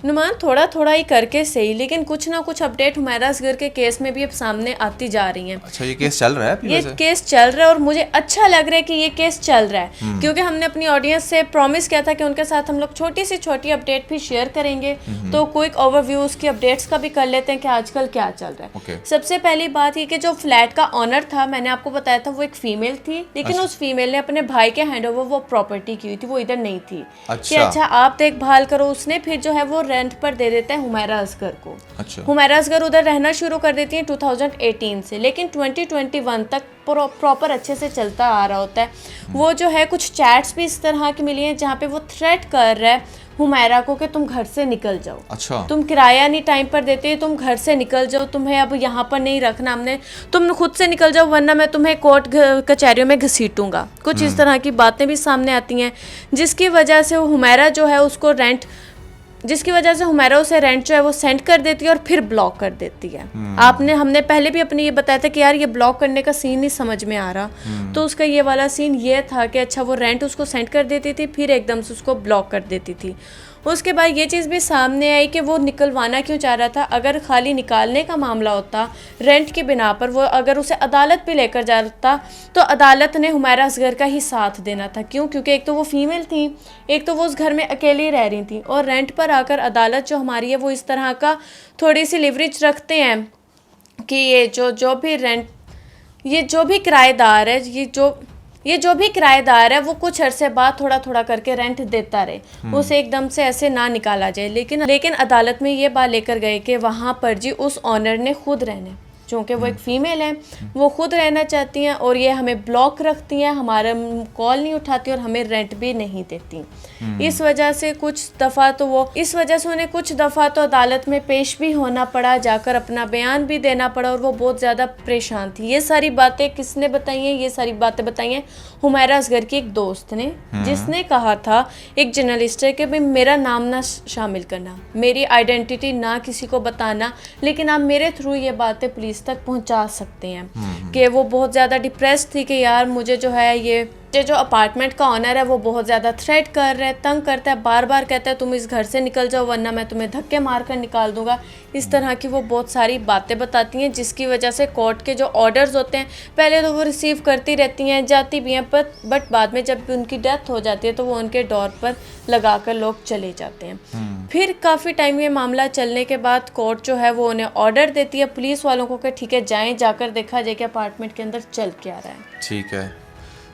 नुमान थोड़ा थोड़ा ही करके सही, लेकिन कुछ ना कुछ अपडेट हुमैरा असगर के केस में भी अब सामने आती जा रही हैं। अच्छा, ये केस चल रहा है अभी ये वैसे? केस चल रहा है और मुझे अच्छा लग रहा है कि ये केस चल रहा है, क्योंकि हमने अपनी ऑडियंस से प्रॉमिस किया था कि उनके साथ हम लोग छोटी से छोटी अपडेट भी शेयर करेंगे। तो क्विक ओवरव्यू उसकी अपडेट्स का भी कर लेते हैं कि आजकल क्या चल रहा है। Okay. सबसे पहली बात ये कि जो फ्लैट का ऑनर था, मैंने आपको बताया था वो एक फीमेल थी, लेकिन अच्छा। उस फीमेल ने अपने भाई के हैंड ओवर वो प्रॉपर्टी की हुई थी, वो इधर नहीं थी। कि अच्छा। अच्छा आप देखभाल करो, उसने फिर जो है वो रेंट पर दे देता है हुमैरा असगर को। अच्छा। हुमैरा असगर उधर रहना शुरू कर देती हैं 2018 से, लेकिन 2021 तक प्रॉपर अच्छे से चलता आ रहा होता है। वो जो है कुछ चैट्स भी इस तरह की मिली हैं जहाँ पे वो थ्रेट कर रहा है हुमैरा को कि तुम घर से निकल जाओ। अच्छा। तुम किराया नहीं टाइम पर देते, तुम घर से निकल जाओ, तुम्हें अब यहाँ पर नहीं रखना हमने, तुम खुद से निकल जाओ वरना मैं तुम्हें कोर्ट कचहरियों में घसीटूंगा। कुछ इस तरह की बातें भी सामने आती हैं, जिसकी वजह से हुमैरा जो है उसको हुमैरा उसे रेंट जो है वो सेंड कर देती है और फिर ब्लॉक कर देती है। हमने पहले भी अपने ये बताया था कि यार ये ब्लॉक करने का सीन नहीं समझ में आ रहा, तो उसका ये वाला सीन ये था कि अच्छा वो रेंट उसको सेंड कर देती थी, फिर एकदम से उसको ब्लॉक कर देती थी। उसके बाद ये चीज़ भी सामने आई कि वो निकलवाना क्यों चाह रहा था। अगर खाली निकालने का मामला होता रेंट की बिना पर, वो अगर उसे अदालत पे लेकर जाता तो अदालत ने हुमैरा असगर का ही साथ देना था। क्यों? क्योंकि एक तो वो फीमेल थी, एक तो वो उस घर में अकेली रह रही थी, और रेंट पर आकर अदालत जो हमारी है वो इस तरह का थोड़ी सी लिवरेज रखते हैं कि ये जो भी किराएदार है, ये जो भी किराएदार है वो कुछ अरसे बाद थोड़ा थोड़ा करके रेंट देता रहे, उसे एकदम से ऐसे ना निकाला जाए। लेकिन अदालत में ये बात लेकर गए कि वहाँ पर जी उस ऑनर ने खुद रहने, चूँकि वो एक फ़ीमेल है, वो खुद रहना चाहती हैं और ये हमें ब्लॉक रखती हैं, हमारा कॉल नहीं उठाती और हमें रेंट भी नहीं देती। इस वजह से उन्हें कुछ दफ़ा तो अदालत में पेश भी होना पड़ा, जाकर अपना बयान भी देना पड़ा, और वो बहुत ज़्यादा परेशान थी। ये सारी बातें किसने बताई हैं? ये सारी बातें बताई हैं हुमैरा असगर की एक दोस्त ने, जिसने कहा था एक जर्नलिस्ट है कि भाई मेरा नाम ना शामिल करना, मेरी आइडेंटिटी ना किसी को बताना, लेकिन आप मेरे थ्रू ये बातें पुलिस तक पहुंचा सकते हैं। कि वो बहुत ज़्यादा डिप्रेस थी कि यार मुझे जो है ये जो अपार्टमेंट का ऑनर है वो बहुत ज़्यादा थ्रेट कर रहा है, तंग करता है, बार बार कहता है तुम इस घर से निकल जाओ वरना मैं तुम्हें धक्के मार कर निकाल दूंगा। इस तरह की वो बहुत सारी बातें बताती हैं, जिसकी वजह से कोर्ट के जो ऑर्डर्स होते हैं पहले तो वो रिसीव करती रहती हैं, जाती भी हैं, बट बाद में जब उनकी डेथ हो जाती है तो वो उनके डोर पर लगा कर लोग चले जाते हैं। फिर काफ़ी टाइम ये मामला चलने के बाद कोर्ट जो है वो उन्हें ऑर्डर देती है पुलिस वालों को कि ठीक है जाएँ, जाकर देखा जाए कि अपार्टमेंट के अंदर चल क्या रहा है। ठीक है।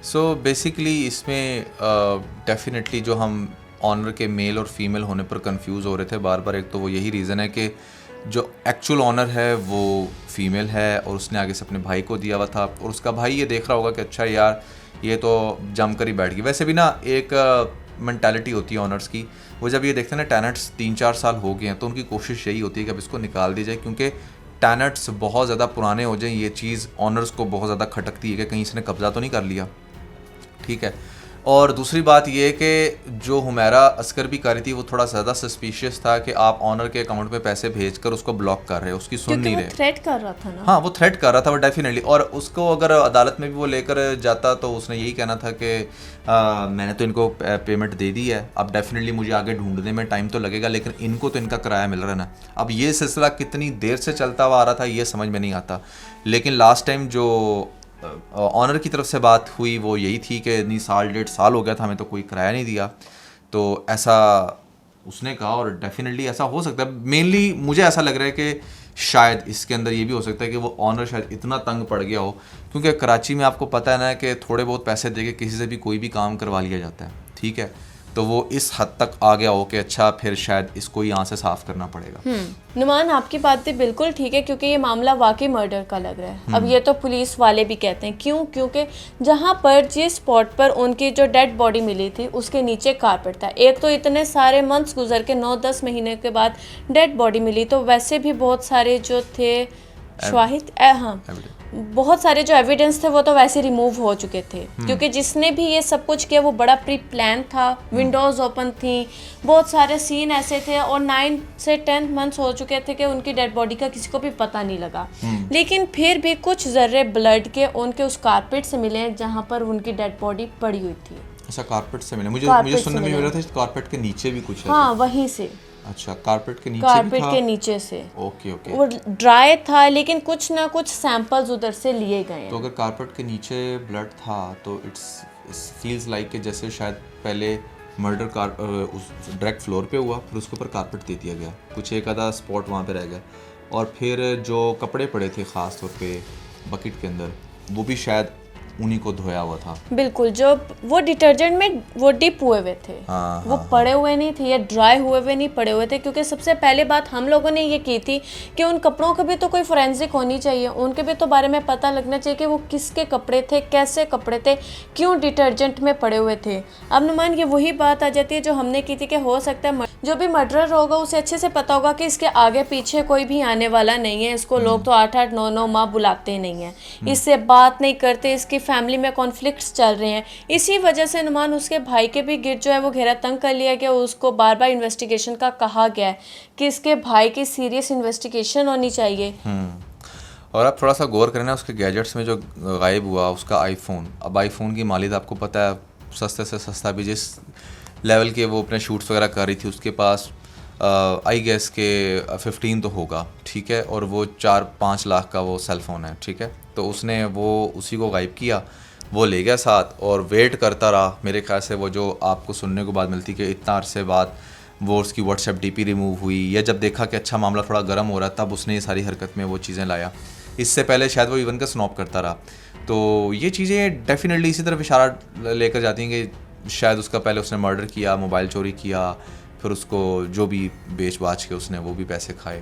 सो बेसिकली इसमें डेफिनेटली जो हम ऑनर के मेल और फीमेल होने पर कंफ्यूज हो रहे थे बार बार, एक तो वो यही रीज़न है कि जो एक्चुअल ऑनर है वो फीमेल है और उसने आगे से अपने भाई को दिया हुआ था, और उसका भाई ये देख रहा होगा कि अच्छा यार ये तो जम कर ही बैठ गई। वैसे भी ना एक मेंटालिटी होती है ऑनर्स की, वो जब ये देखते हैं ना टेनेंट्स 3-4 साल हो गए हैं तो उनकी कोशिश यही होती है कि अब इसको निकाल दी जाए, क्योंकि टेनेंट्स बहुत ज़्यादा पुराने हो जाएं, ये चीज़ ऑनर्स को बहुत ज़्यादा खटकती है कि कहीं इसने कब्ज़ा तो नहीं कर लिया। ठीक है। और दूसरी बात ये कि जो हुमैरा असगर भी कर रही थी वो थोड़ा ज़्यादा सस्पिशियस था कि आप ऑनर के अकाउंट में पैसे भेजकर उसको ब्लॉक कर रहे हो, उसकी सुन नहीं रहे। थ्रेट कर रहा था ना। हाँ, वो थ्रेट कर रहा था वो डेफिनेटली, और उसको अगर अदालत में भी वो लेकर जाता तो उसने यही कहना था कि मैंने तो इनको पेमेंट दे दी है, अब डेफिनेटली मुझे आगे ढूंढने में टाइम तो लगेगा, लेकिन इनको तो इनका किराया मिल रहा है ना। अब ये सिलसिला कितनी देर से चलता हुआ आ रहा था ये समझ में नहीं आता, लेकिन लास्ट टाइम जो ऑनर की तरफ से बात हुई वो यही थी कि नहीं 1.5 साल हो गया था हमें तो कोई किराया नहीं दिया, तो ऐसा उसने कहा। और डेफिनेटली ऐसा हो सकता है, मेनली मुझे ऐसा लग रहा है कि शायद इसके अंदर ये भी हो सकता है कि वो ऑनर शायद इतना तंग पड़ गया हो, क्योंकि कराची में आपको पता है ना कि थोड़े बहुत पैसे देके किसी से भी कोई भी काम करवा लिया जाता है। ठीक है, तो वो इस हद तक आ गया हो कि अच्छा फिर शायद इसको यहाँ से साफ करना पड़ेगा। नुमान आपकी बात भी बिल्कुल ठीक है, क्योंकि ये मामला वाकई मर्डर का लग रहा है। अब ये तो पुलिस वाले भी कहते हैं, क्यों? क्योंकि जहाँ पर जिस स्पॉट पर उनकी जो डेड बॉडी मिली थी उसके नीचे कारपेट था। एक तो इतने सारे मंथ्स गुजर के 9-10 महीने के बाद डेड बॉडी मिली, तो वैसे भी बहुत सारे जो थे शाहिद बहुत सारे जो एविडेंस थे वो तो वैसे रिमूव हो चुके थे, क्योंकि जिसने भी ये सब कुछ किया वो बड़ा प्री प्लान था। विंडोज़ ओपन थी, बहुत सारे सीन ऐसे थे, और 9 से 10 मंथ्स हो चुके थे कि उनकी डेड बॉडी का किसी को भी पता नहीं लगा। लेकिन फिर भी कुछ जर्रे ब्लड के उनके उस कारपेट से मिले हैं जहाँ पर उनकी डेड बॉडी पड़ी हुई थी। अच्छा, कारपेट से मिले? मुझे सुनने में मिल रहा था कारपेट के नीचे भी कुछ है। हाँ, वहीं से अच्छा, कारपेट के नीचे भी कारपेट था? के नीचे से। Okay okay. वो ड्राई था लेकिन कुछ ना कुछ सैंपल्स उधर से लिए गए हैं। तो अगर कारपेट के नीचे ब्लड था तो इट्स फील्स लाइक कि जैसे शायद पहले मर्डर उस डायरेक्ट फ्लोर पे हुआ, फिर उसके ऊपर कारपेट दे दिया गया, कुछ एक आधा स्पॉट वहाँ पे रह गया, और फिर जो कपड़े पड़े थे ख़ास तौर पे बकेट के अंदर, वो भी शायद उन्हीं को धोया हुआ था। बिल्कुल, जो वो डिटर्जेंट में वो डिप हुए हुए थे, हाँ, वो पड़े हुए नहीं थे या ड्राई हुए हुए नहीं पड़े हुए थे। क्योंकि सबसे पहले बात हम लोगों ने ये की थी कि उन कपड़ों की भी तो कोई फोरेंसिक होनी चाहिए, उनके भी तो बारे में पता लगना चाहिए कि वो किसके कपड़े थे, कैसे कपड़े थे, क्यों डिटर्जेंट में पड़े हुए थे। अब नुमान ये वही बात आ जाती है जो हमने की थी कि हो सकता है जो भी मर्डरर होगा उसे अच्छे से पता होगा कि इसके आगे पीछे कोई भी आने वाला नहीं है, इसको लोग तो 8-8 9-9 माह बुलाते नहीं हैं, इससे बात नहीं करते, इसकी फैमिली में कॉन्फ्लिक्ट्स चल रहे हैं। इसी वजह से नुमान उसके भाई के भी गिर्द जो है वो घेरा तंग कर लिया गया, उसको बार बार इन्वेस्टिगेशन का कहा गया है कि इसके भाई की सीरियस इन्वेस्टिगेशन होनी चाहिए। और आप थोड़ा सा गौर करें ना, उसके गैजेट्स में जो गायब हुआ उसका आईफोन। अब आईफोन की मालिक आपको पता है सस्ते से सस्ता भी जिस लेवल के वो अपने शूट्स वगैरह कर रही थी, उसके पास आई गेस के 15 तो होगा, ठीक है, और वो 4-5 लाख का वो सेल फ़ोन है, ठीक है। तो उसने वो उसी को गायब किया, वो ले गया साथ और वेट करता रहा। मेरे ख्याल से वो जो आपको सुनने को बाद मिलती कि इतना अरसे बाद वो उसकी व्हाट्सएप डीपी रिमूव हुई, या जब देखा कि अच्छा मामला थोड़ा गर्म हो रहा है तब उसने ये सारी हरकत में वो चीज़ें लाया। इससे पहले शायद वो इवन का स्नॉप करता रहा। तो ये चीज़ें डेफिनेटली इसी तरफ इशारा लेकर जाती हैं कि शायद उसका पहले उसने मर्डर किया, मोबाइल चोरी किया, फिर उसको जो भी बेच बाच के उसने वो भी पैसे खाए।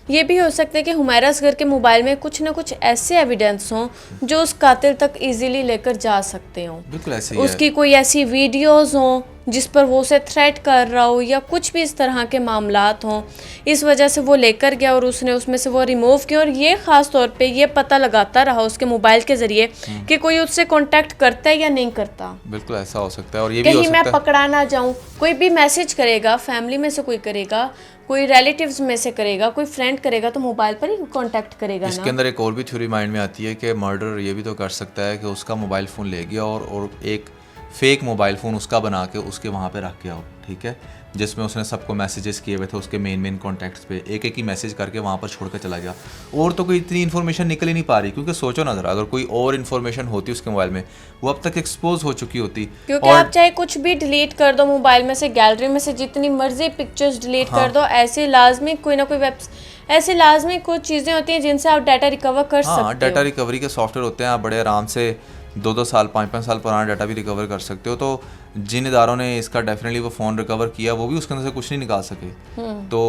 ये भी हो सकता है कि हुमैरा असगर के मोबाइल में कुछ ना कुछ ऐसे एविडेंस हों जो उस कातिल तक इजीली लेकर जा सकते हों। बिल्कुल ऐसे ही है। उसकी कोई ऐसी वीडियोस हों जिस पर वो उसे थ्रेट कर रहा हो या कुछ भी इस तरह के मामलात हों, इस वजह से वो लेकर गया और उसने उसमें से वो रिमूव किया। और ये ख़ास तौर पे ये पता लगाता रहा उसके मोबाइल के ज़रिए कि कोई उससे कांटेक्ट करता है या नहीं करता। बिल्कुल ऐसा हो सकता है। और ये भी हो कहीं सकता मैं है पकड़ा ना जाऊं, कोई भी मैसेज करेगा, फैमिली में से कोई करेगा, कोई रिलेटिव्स में से करेगा, कोई फ्रेंड करेगा, तो मोबाइल पर ही कांटेक्ट करेगा ना। इसके अंदर एक और भी थ्योरी माइंड में आती है कि मर्डर ये भी तो कर सकता है कि उसका मोबाइल फ़ोन ले गया और एक फेक मोबाइल फ़ोन उसका बना के उसके वहाँ पे रख गया हो, ठीक है, जिसमें उसने सबको मैसेजेस किए हुए थे उसके मेन कॉन्टैक्ट्स पे, एक एक ही मैसेज करके वहाँ पर छोड़ कर चला गया। और तो कोई इतनी इन्फॉर्मेशन निकल ही नहीं पा रही, क्योंकि सोचो ना ज़रा, अगर कोई और इन्फॉर्मेशन होती उसके मोबाइल में वो अब तक एक्सपोज हो चुकी होती। क्योंकि आप चाहे कुछ भी डिलीट कर दो मोबाइल में से, गैलरी में से जितनी मर्जी पिक्चर्स डिलीट कर दो, ऐसे लाजमी कोई ना कोई ऐसे लाजमी कुछ चीज़ें होती हैं जिनसे आप डाटा रिकवर कर सकते हो। डाटा रिकवरी के सॉफ्टवेयर होते हैं, आप बड़े आराम से 2-2 साल 5-5 साल पुराना डाटा भी रिकवर कर सकते हो। तो जिन इदारों ने इसका डेफिनेटली वो फ़ोन रिकवर किया वो भी उसके अंदर से कुछ नहीं निकाल सके। तो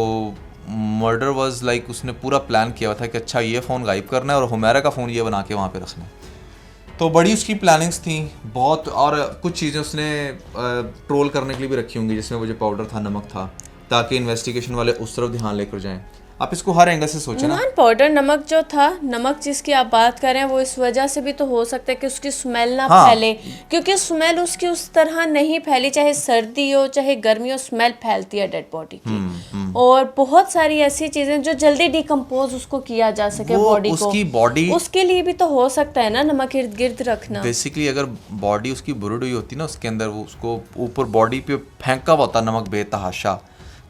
मर्डर वाज लाइक उसने पूरा प्लान किया हुआ था कि अच्छा ये फ़ोन गायब करना है और हुमैरा का फ़ोन ये बना के वहाँ पे रखना है। तो बड़ी उसकी प्लानिंग्स थी बहुत, और कुछ चीज़ें उसने ट्रोल करने के लिए भी रखी होंगी, जिसमें वो जो पाउडर था, नमक था, ताकि इन्वेस्टिगेशन वाले उस तरफ ध्यान लेकर जाएं। आप इसको हर एंगल से सोचें ना। पाउडर नमक जो था, नमक जिसकी आप बात कर रहे हैं, वो इस वजह से भी तो हो सकता है कि उसकी स्मेल ना फैले, क्योंकि स्मेल उसकी उस तरह नहीं फैली, चाहे सर्दी हो चाहे गर्मी हो, स्मेल फैलती है डेड बॉडी की। और बहुत सारी ऐसी चीजें जो जल्दी डिकम्पोज उसको किया जा सके बॉडी को, उसकी बॉडी, उसके लिए भी तो हो सकता है ना नमक इर्द गिर्द रखना। बेसिकली अगर बॉडी उसकी बुरुड हुई होती ना, उसके अंदर वो उसको ऊपर बॉडी पे फेंका हुआ होता नमक बेतहाशा,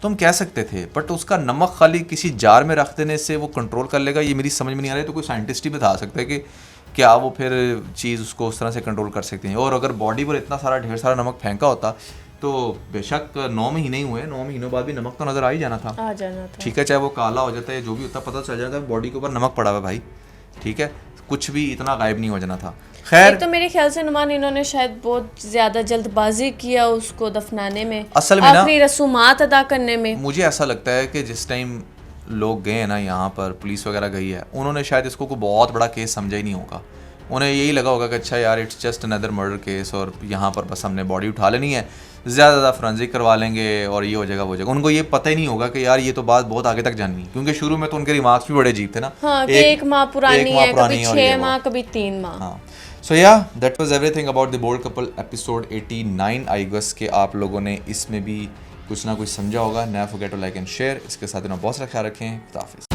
तो हम कह सकते थे, बट उसका नमक खाली किसी जार में रख देने से वो कंट्रोल कर लेगा, ये मेरी समझ में नहीं आ रहा है। तो कोई साइंटिस्ट ही बता सकता है कि क्या वो फिर चीज़ उसको उस तरह से कंट्रोल कर सकते हैं। और अगर बॉडी पर इतना सारा ढेर सारा नमक फेंका होता तो बेशक 9 महीने ही हुए, 9 महीनों बाद भी नमक तो नज़र आ ही जाना था, ठीक है, चाहे वो काला हो जाता है जो भी होता, पता चल जाता है बॉडी के ऊपर नमक पड़ा हुआ भाई, ठीक है, कुछ भी इतना गायब नहीं हो जाना था। खैर, तो मेरे ख्याल से नुमान इन्होंने शायद बहुत ज्यादा जल्दबाजी किया उसको दफनाने में, असल में अपनी रसूमात अदा करने में। मुझे ऐसा लगता है कि जिस टाइम लोग गए हैं ना, यहाँ पर पुलिस वगैरह गई है, उन्होंने शायद इसको कोई बहुत बड़ा केस समझा ही नहीं होगा। उन्हें यही लगा होगा कि अच्छा यार it's just another murder case, और यहाँ पर बस हमने बॉडी उठा लेनी है, ज़्यादा फोरेंसिक करवा लेंगे और ये हो जाएगा वो जाएगा। उनको ये पता ही नहीं होगा कि यार ये तो बात बहुत आगे तक जानी है, क्योंकि शुरू में तो उनके रिमार्क्स भी बड़े अजीब थे ना। हाँ, कि 1 माह पुरानी है, कभी 6 माह, कभी 3 माह। हाँ, so yeah that was everything about the bold couple episode 89। I guess के आप लोगों ने इसमें भी कुछ ना कुछ समझा होगा। Never forget to like and share. इसके साथ बहुत सारा ख्याल रखें। खुदा हाफिज़।